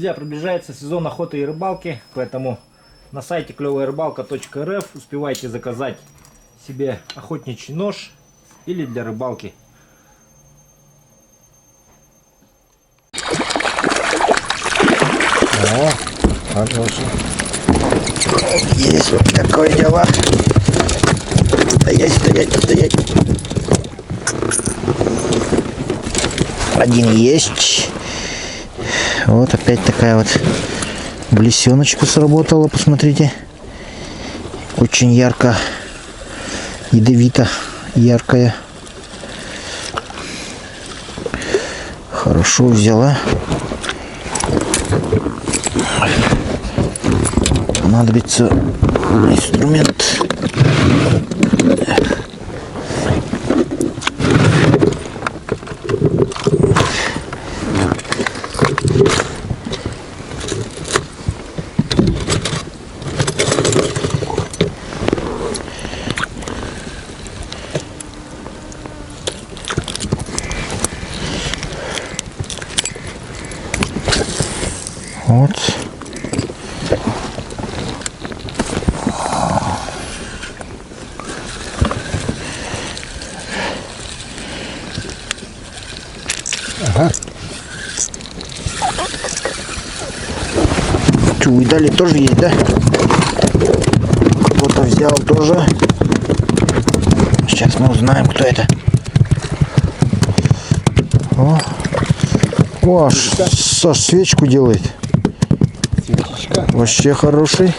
Друзья, приближается сезон охоты и рыбалки, поэтому на сайте клёваярыбалка.рф успевайте заказать себе охотничий нож или для рыбалки. О, хороший. Есть вот такое дело. Стоять, стоять, стоять. Один есть. Вот опять такая вот блесеночка сработала, посмотрите. Очень ярко, ядовито, яркая. Хорошо взяла. Понадобится инструмент. Вот. Ага. Что, видали, тоже есть, да? Кто-то взял тоже. Сейчас мы узнаем, кто это. О, Саш свечку делает. Свечечка. Вообще хороший.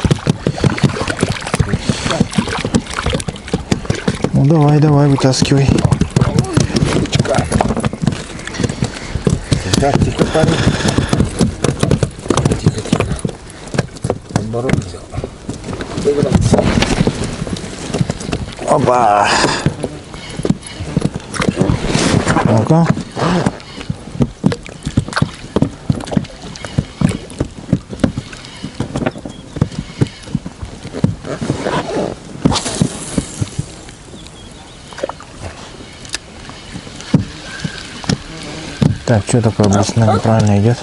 Ну давай, давай, вытаскивай. Так, тихо, парень. Тихо, тихо. Оборот взял. Добрался. Опа. Ну-ка. Так, что такое быстро неправильно идет?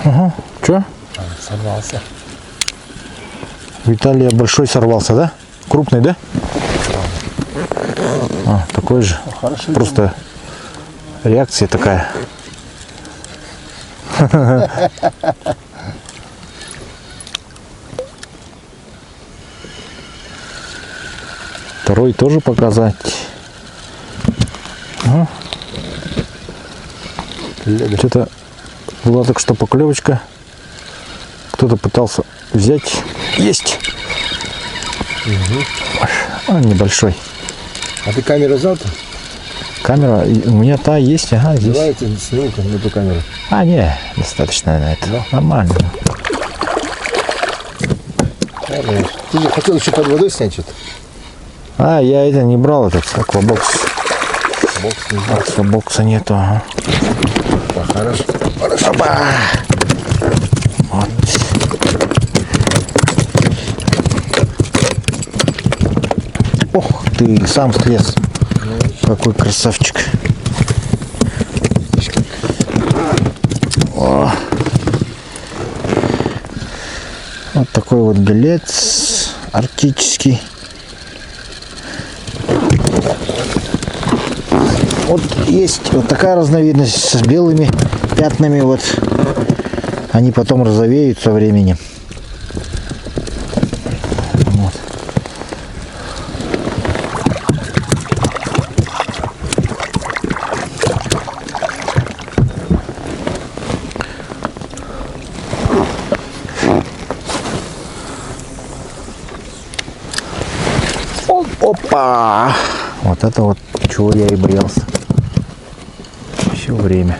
Ага, что? Сорвался. Виталия большой сорвался, да? Крупный, да? А, такой же. Хорошо. Просто реакция такая. Второй тоже показать. Что-то была только что поклевочка. Кто-то пытался взять. Есть. Угу. Небольшой. А ты камеру взял-то? Камера у меня та есть, ага, здесь. Давайте сниму на эту камеру. Не, достаточно на это. Да? Нормально. Ты же хотел еще под водой снять что-то? Я это не брал, этот аквабокс. Бокс не знаю. Аквабокса нету, ага. Хорошо. Хорошо. Опа! Вот. Ох ты, сам слез. Какой красавчик. О. Вот такой вот белец арктический. Вот есть вот такая разновидность с белыми пятнами, вот они потом розовеют со временем. Вот. Опа! Вот это вот чего я и боялся все время.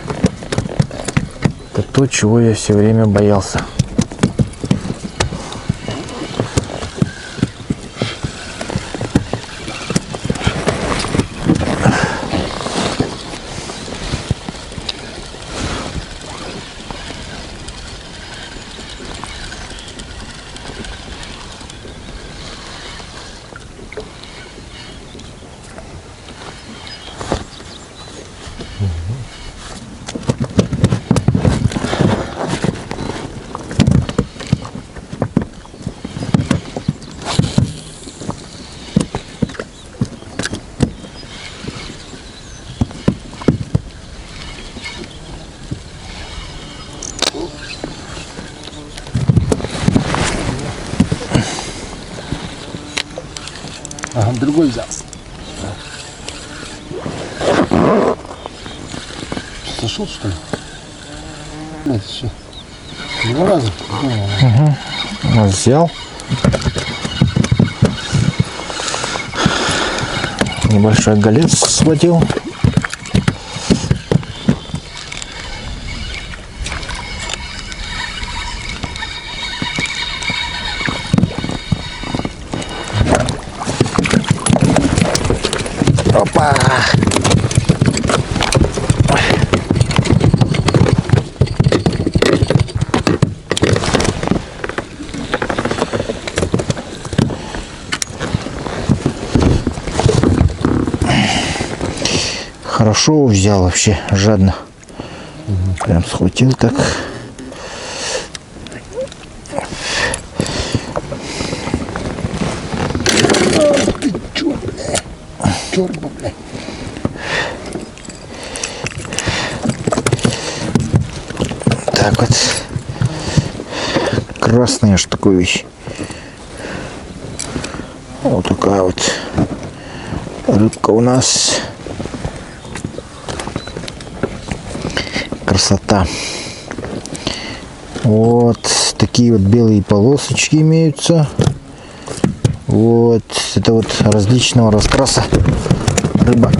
Это то, чего я все время боялся. другой взял. Сошел, что ли? Нет, еще. Два раза. Взял. Небольшой голец схватил. Опа! Хорошо взял вообще, жадно. Прям схватил так. Ты чё, бля? Чёрба, бля. Так вот. Красная ж такую вещь. Вот такая вот рыбка у нас. Красота. Вот такие вот белые полосочки имеются. Вот это вот различного раскраса рыба.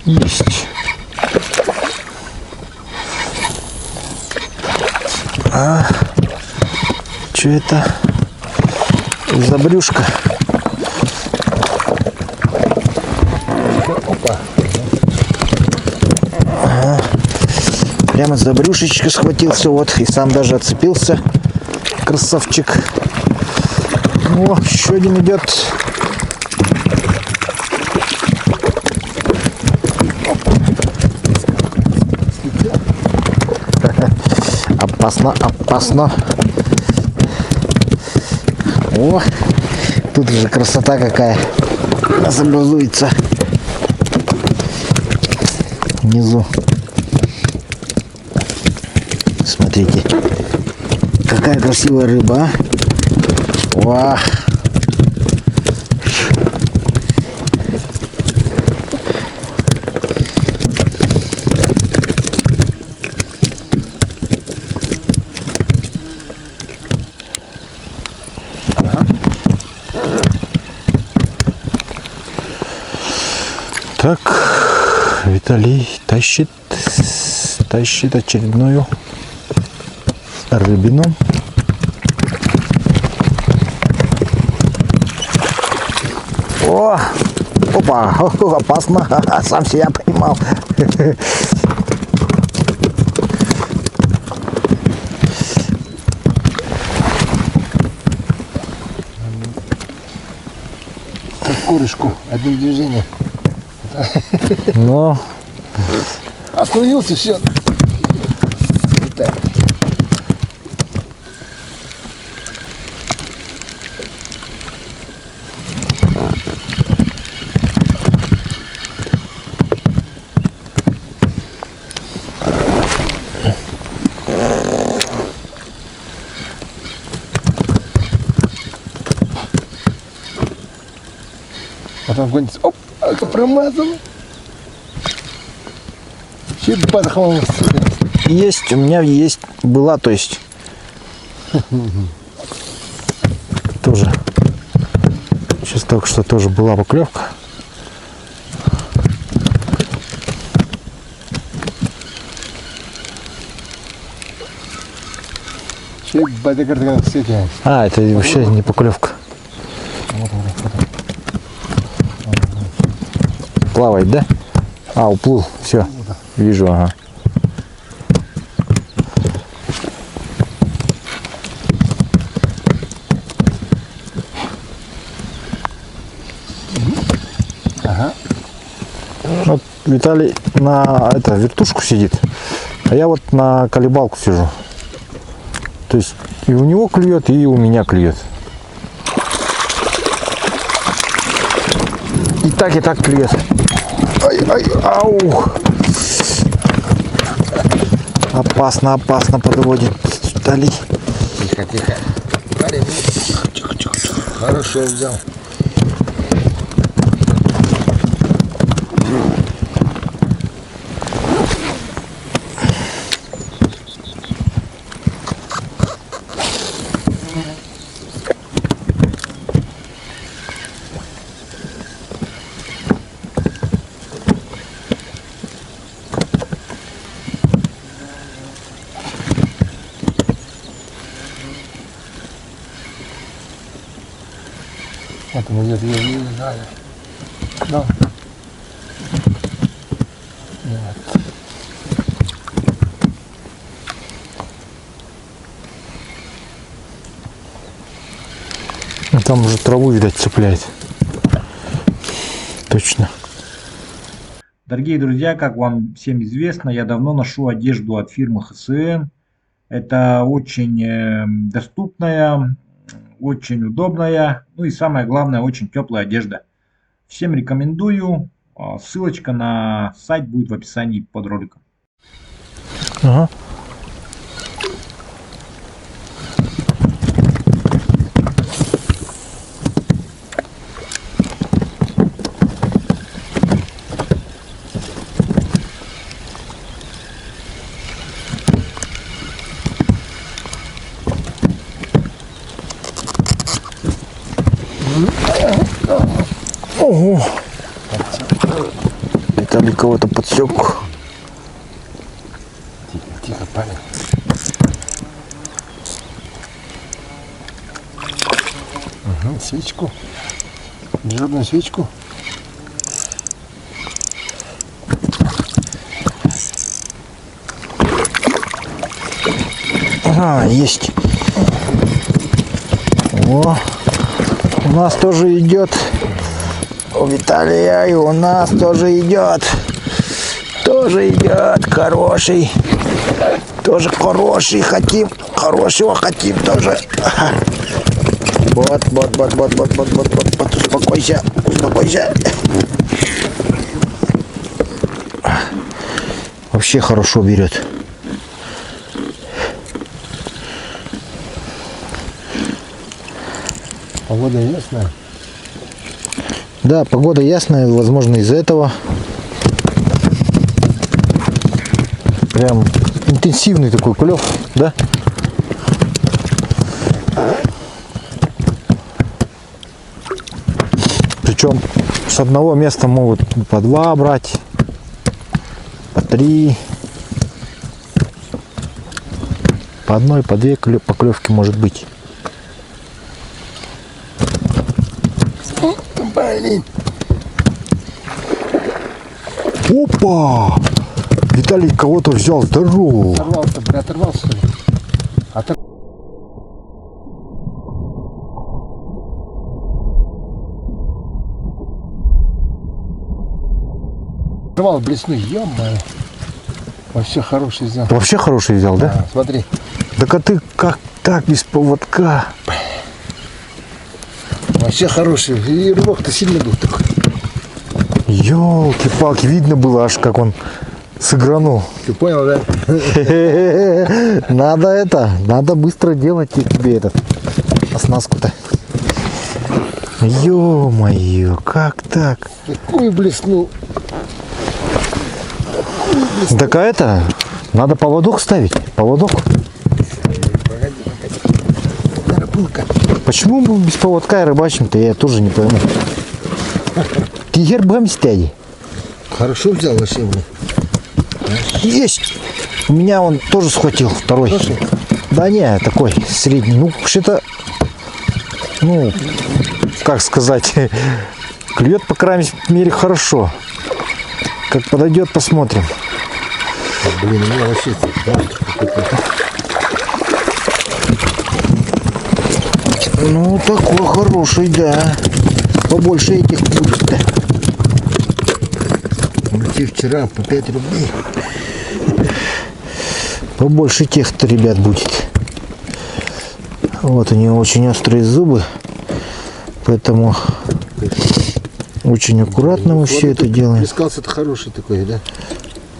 Есть. А что это за брюшко? Ага. Прямо за брюшечко схватился, вот, и сам даже отцепился. Красавчик. О, еще один идет. Опасно, опасно. О, тут уже красота какая образуется внизу. Смотрите, какая красивая рыба, а? Вау. Так, Виталий тащит очередную рыбину. О, опа, опасно, сам себя поймал. Как курочку, одним движением. Но Остановился, все. Так. Потом какой-нибудь, оп, промазал. есть, у меня есть, была, то есть тоже. Сейчас только что тоже была поклевка. А, это вообще не поклевка. Плавает, да? А, уплыл. Все. Вижу, ага. Ага. Вот Виталий на вертушку сидит, а я вот на колебалку сижу. То есть и у него клюет, и у меня клюет. И так клюет. Ай, ау. Опасно подводит Виталий. Тихо. Парень, тихо. Хорошо взял. Вот он идет, не знаю. Да. Нет. Там уже траву, видать, цепляет. Точно. Дорогие друзья, как вам всем известно, я давно ношу одежду от фирмы ХСН. Это очень доступная, очень удобная, ну и самое главное, очень теплая одежда. Всем рекомендую. Ссылочка на сайт будет в описании под роликом. Ага. Ого! Виталий кого-то подсек. Тихо, парень. Угу, свечку. Дежурную свечку. Ага, есть. О, у нас тоже идет. У Виталия и у нас тоже идет. Хороший. Тоже хороший хотим. Хорошего хотим тоже. Вот. Успокойся. Вообще хорошо берет. Погода ясная. Да, погода ясная, возможно, из-за этого. Прям интенсивный такой клев, да? Причем с одного места могут по 2 брать, по 3, по 1, по 2 поклевки может быть. Блин. Опа! Виталий кого-то взял, здорово. Оторвался, что ли? Оторвал блесну, ё-моё. Вообще хороший взял. Вообще хороший взял, да? Да, смотри. Так а ты как так без поводка? Вообще хороший. И рывок-то сильный был такой. Ёлки-палки, видно было аж, как он сыгранул. Ты понял, да? Надо быстро делать тебе оснастку-то. Ё-моё, как так? Такую блесну. Так а надо поводок ставить, поводок. Рыбулка. Почему мы без поводка и рыбачим-то, я тоже не пойму. Тигер бэм стяди. Хорошо взял вообще, блин. Есть! У меня он тоже схватил, второй. Хороший? Да не, такой, средний. Ну, что-то, как сказать, клюет, по крайней мере, хорошо. Как подойдет, посмотрим. Блин, у меня вообще монстр какой-то. Ну, такой хороший, да. Побольше этих будет-то. Те вчера по 5 рублей. Побольше тех-то, ребят, будет. Вот у него очень острые зубы. Поэтому очень аккуратно мы все это делаем. Плескался-то хороший такой, да?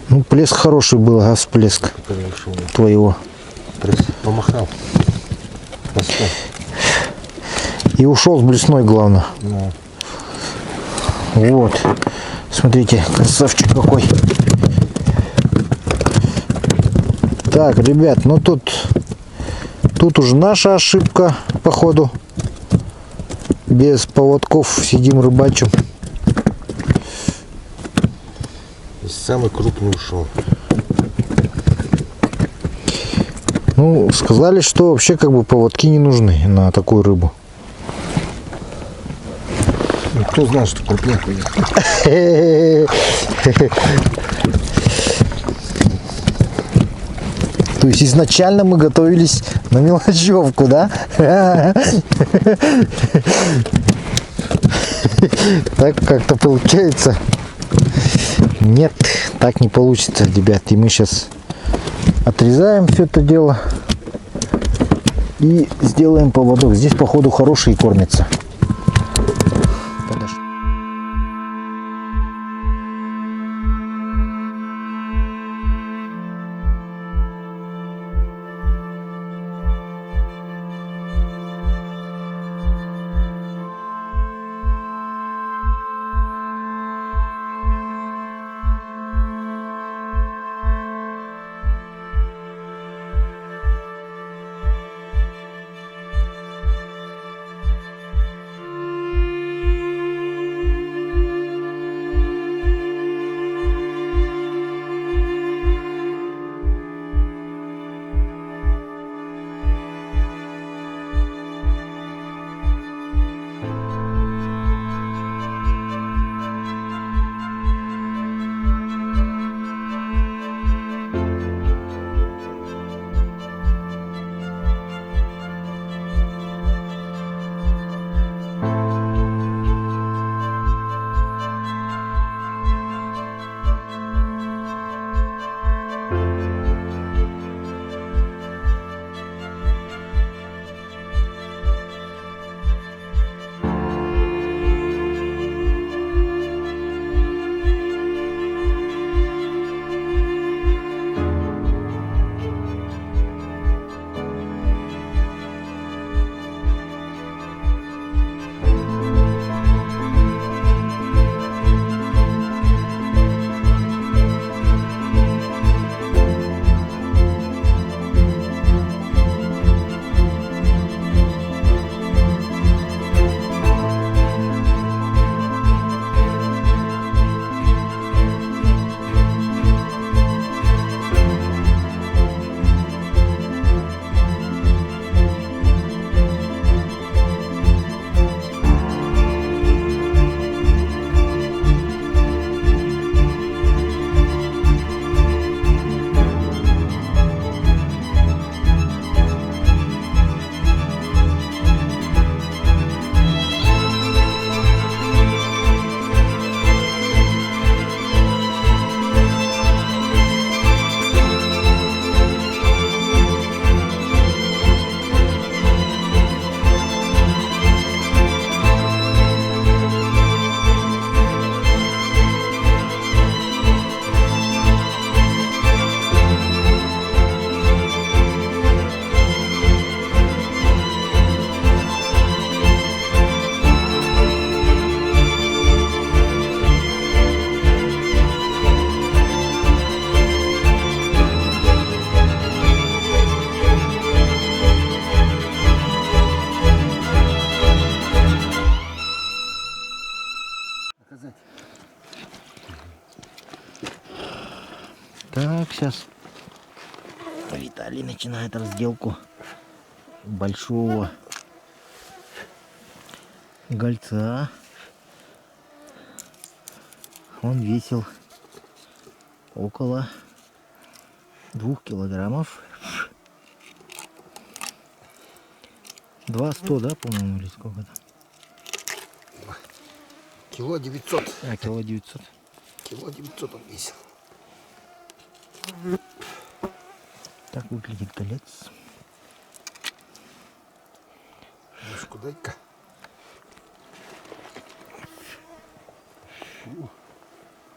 Ну, плеск хороший был, ага, всплеск Хорошо. твоего. Помахал. Поставь. И ушел с блесной, главное. Ну. Вот. Смотрите, красавчик какой. Так, ребят, ну тут уже наша ошибка, походу. Без поводков сидим, рыбачим. Самый крупный ушел. Ну, сказали, что вообще как бы поводки не нужны на такую рыбу. Ну, кто знал, что крупняк будет? То есть изначально мы готовились на мелочевку, да? Так как-то получается. Нет, так не получится, ребят. И мы сейчас отрезаем все это дело и сделаем поводок. Здесь, походу, хороший кормится. Так, сейчас Виталий начинает разделку большого гольца. Он весил около 2 килограммов. 2,100, да, по-моему, или сколько-то? Кило 900. А, кило 900. Кило 900 он весил. Так выглядит голец. Ложку дай-ка.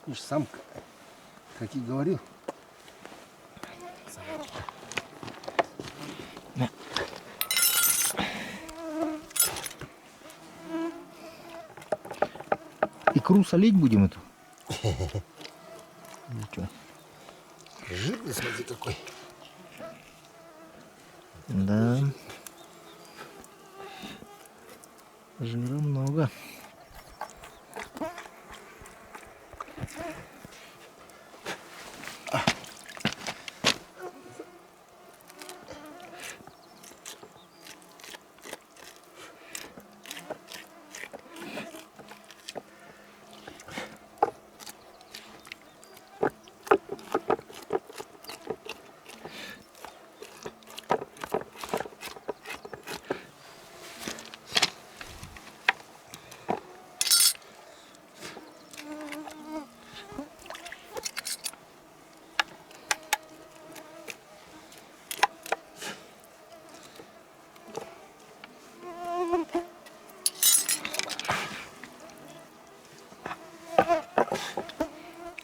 Видишь, самка, как и говорил. Икру солить будем эту? Или чё? Жирный, смотри, какой. Да. Жира много.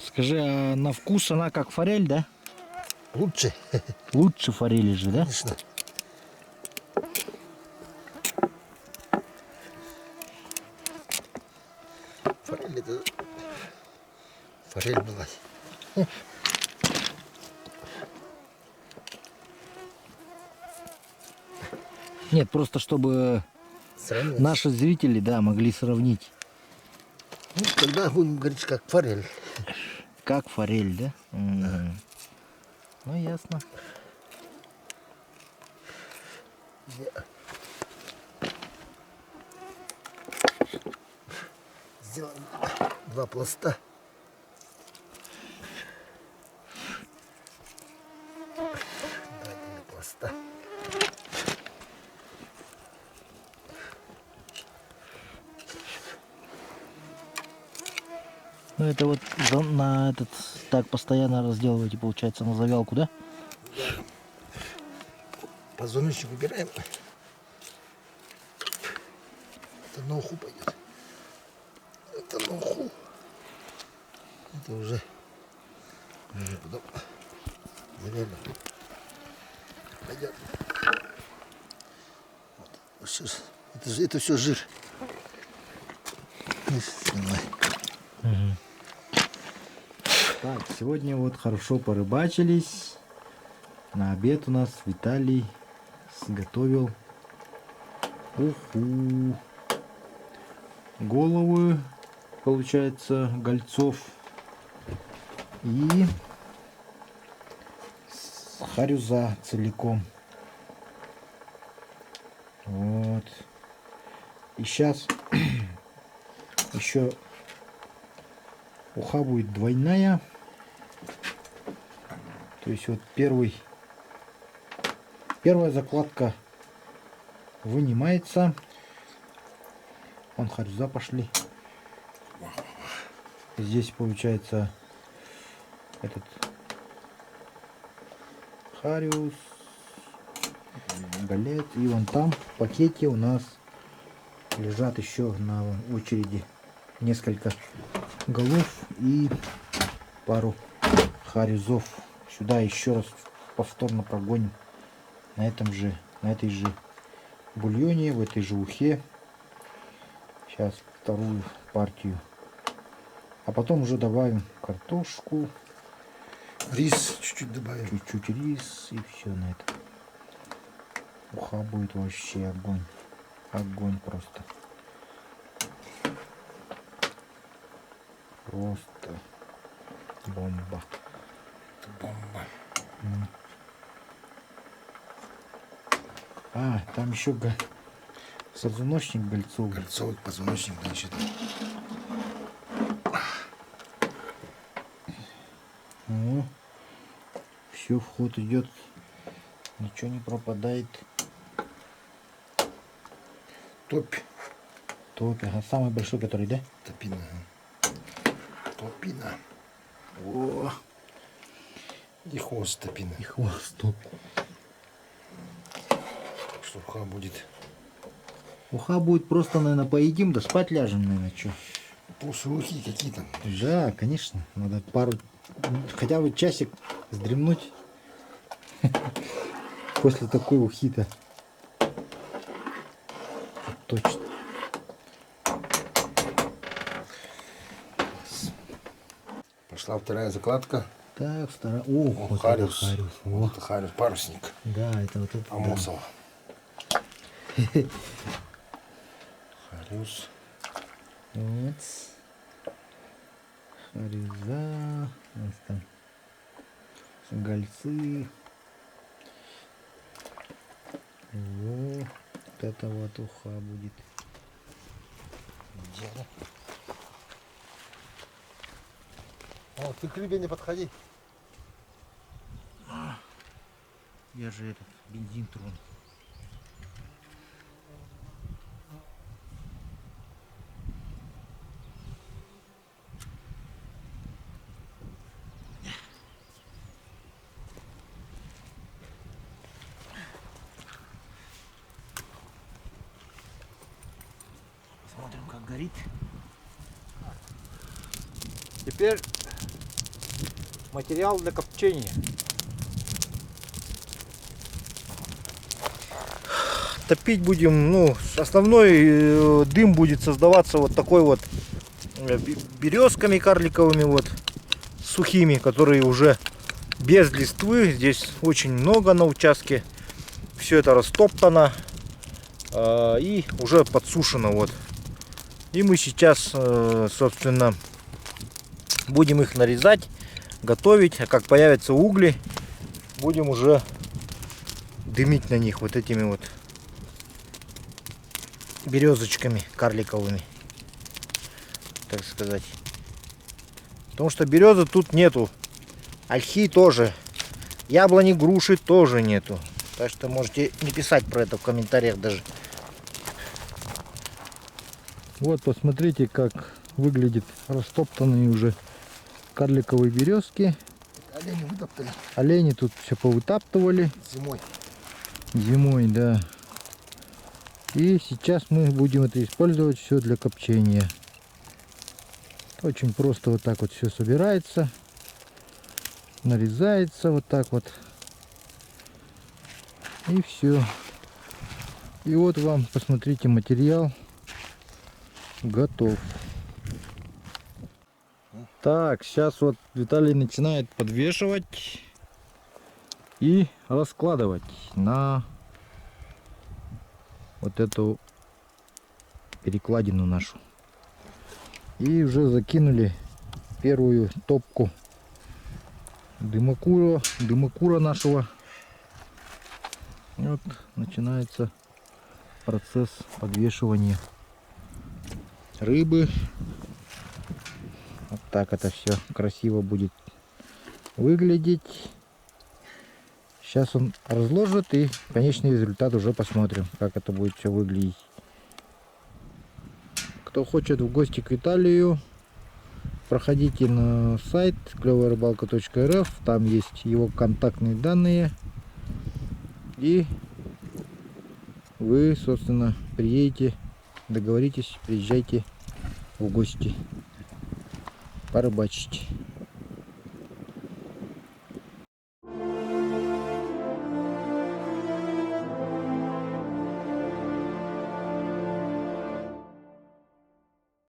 Скажи, а на вкус она как форель, да? Лучше, Лучше форели же, да? конечно. Форель это... Форель была. Нет, просто чтобы Сравнивать. наши зрители, да, могли сравнить. Ну, тогда будем говорить, как форель. Как форель, да? Ну, ясно. Сделаем 2 пласта. Два пласта. Ну, это вот на этот, так постоянно разделываете, получается, на завялку, да? Позвоночник убираем. Это на уху пойдет. Это на уху. Это уже потом завялим. Пойдет. Вот. Это все жир. Снимай. Так, сегодня вот хорошо порыбачились. На обед у нас Виталий сготовил головы, получается, гольцов и харюза целиком. Вот. И сейчас еще уха будет двойная. То есть вот первая закладка вынимается. Вон харюза пошли. Здесь получается этот хариус, голет. И вон там в пакете у нас лежат еще на очереди несколько голов и пару харюзов. Сюда еще раз повторно прогоним на этой же бульоне, в этой же ухе. Сейчас вторую партию. А потом уже добавим картошку. Рис чуть-чуть добавим. Чуть-чуть рис и все на это. Уха будет вообще огонь. Огонь просто. Просто бомба. Бомба. А, там еще Позвоночник гольцовый. Кольцовый позвоночник, значит. Все, вход идет. Ничего не пропадает. Топь. Топи. Ага, самый большой, который, да? Топина. Топина. О, И хвост топина. и хвост топи. Что уха будет. Уха будет просто, наверное, поедим, да спать ляжем, наверное, что. Полсухи какие там. Да, конечно. Надо пару, хотя бы часик вздремнуть. После такой ухи-то. Точно. Пошла вторая закладка. Так, вторая. О, вот это Хариус. Хариус. О, Вот это Хариус, парусник. да, это вот это. Да. Амосов. Хариус. Вот. Хариза. У нас там гольцы. Вот это вот уха будет. Дело. О, ты к рыбе не подходи. Я же этот бензин трону. Смотрим, как горит. Теперь материал для копчения. Топить будем, ну, основной дым будет создаваться вот такой вот березками карликовыми вот, сухими, которые уже без листвы. Здесь очень много на участке. Все это растоптано и уже подсушено вот. И мы сейчас, собственно, будем их нарезать, готовить. А как появятся угли, будем уже дымить на них вот этими вот березочками карликовыми, так сказать. Потому что березы тут нету, ольхи тоже, яблони, груши тоже нету. Так что можете не писать про это в комментариях даже. Вот посмотрите, как выглядит растоптанные уже карликовые березки. Олени вытоптали Олени тут все повытаптывали зимой. зимой, да. И сейчас мы будем это использовать все для копчения. Очень просто вот так вот все собирается, нарезается вот так вот. И все. И вот вам, посмотрите, материал готов. Так, сейчас вот Виталий начинает подвешивать и раскладывать на вот эту перекладину нашу. И уже закинули первую топку дымокура нашего. И вот начинается процесс подвешивания рыбы. Вот так это все красиво будет выглядеть. Сейчас он разложит, и конечный результат уже посмотрим, как это будет все выглядеть. Кто хочет в гости к Виталию, проходите на сайт клёвая-рыбалка.рф, там есть его контактные данные, и вы, собственно, приедете, договоритесь, приезжайте в гости порыбачить.